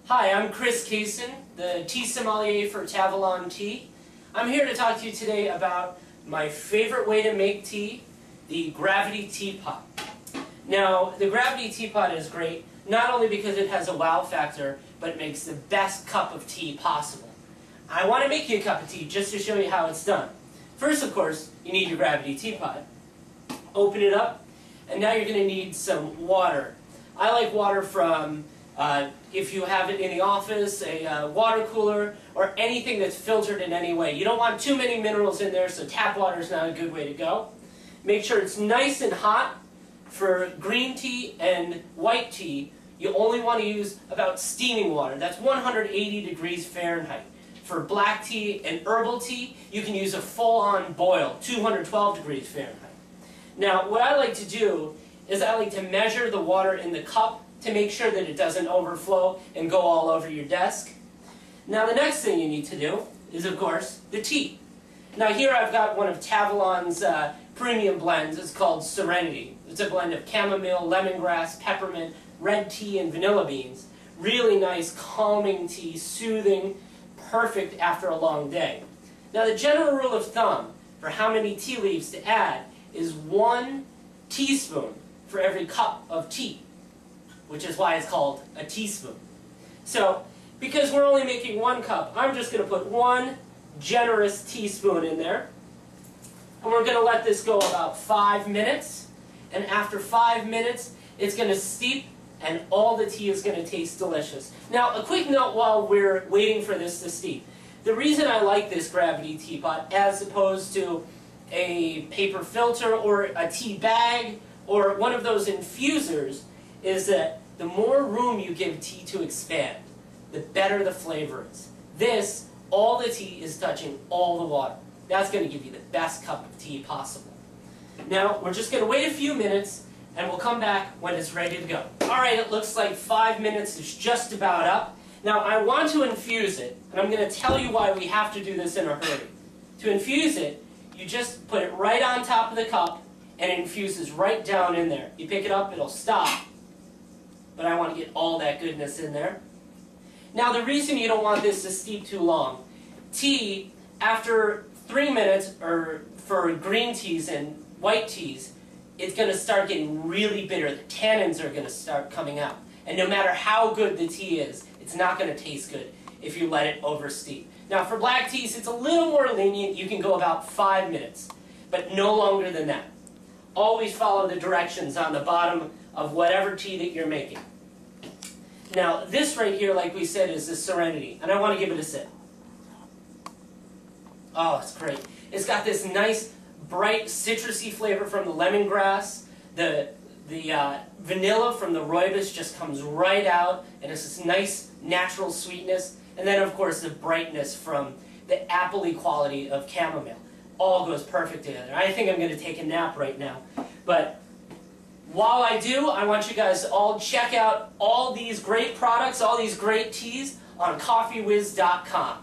Hi, I'm Chris Kaysen, the tea sommelier for Tavalon Tea. I'm here to talk to you today about my favorite way to make tea, the Gravity Teapot. Now, the Gravity Teapot is great, not only because it has a wow factor, but it makes the best cup of tea possible. I want to make you a cup of tea just to show you how it's done. First, of course, you need your Gravity Teapot. Open it up, and now you're going to need some water. I like water from, if you have it in the office, a water cooler, or anything that's filtered in any way. You don't want too many minerals in there, so tap water is not a good way to go. Make sure it's nice and hot. For green tea and white tea, you only want to use about steaming water. That's 180 degrees Fahrenheit. For black tea and herbal tea, you can use a full-on boil, 212 degrees Fahrenheit. Now, what I like to do is I like to measure the water in the cup to make sure that it doesn't overflow and go all over your desk. Now, the next thing you need to do is, of course, the tea. Now, here I've got one of Tavalon's premium blends. It's called Serenity. It's a blend of chamomile, lemongrass, peppermint, red tea, and vanilla beans. Really nice, calming tea, soothing, perfect after a long day. Now, the general rule of thumb for how many tea leaves to add is 1 teaspoon for every cup of tea, which is why it's called a teaspoon. So, because we're only making 1 cup, I'm just going to put 1 generous teaspoon in there. And we're going to let this go about 5 minutes. And after 5 minutes, it's going to steep and all the tea is going to taste delicious. Now, a quick note while we're waiting for this to steep. The reason I like this Gravity Teapot as opposed to a paper filter or a tea bag or one of those infusers is that the more room you give tea to expand, the better the flavor is. This, all the tea is touching all the water. That's going to give you the best cup of tea possible. Now, we're just going to wait a few minutes, and we'll come back when it's ready to go. Alright, it looks like 5 minutes is just about up. Now, I want to infuse it, and I'm going to tell you why we have to do this in a hurry. To infuse it, you just put it right on top of the cup, and it infuses right down in there. You pick it up, it'll stop, but I want to get all that goodness in there. Now, the reason you don't want this to steep too long, tea, after 3 minutes, or for green teas and white teas, it's going to start getting really bitter. The tannins are going to start coming out. And no matter how good the tea is, it's not going to taste good if you let it oversteep. Now, for black teas, it's a little more lenient. You can go about 5 minutes, but no longer than that. Always follow the directions on the bottom of whatever tea that you're making. Now, this right here, like we said, is the Serenity, and I want to give it a sip. Oh, it's great. It's got this nice, bright, citrusy flavor from the lemongrass. The vanilla from the rooibos just comes right out, and it's this nice, natural sweetness. And then, of course, the brightness from the appley quality of chamomile. All goes perfect together. I think I'm going to take a nap right now. But while I do, I want you guys to all check out all these great products, all these great teas on coffeewiz.com.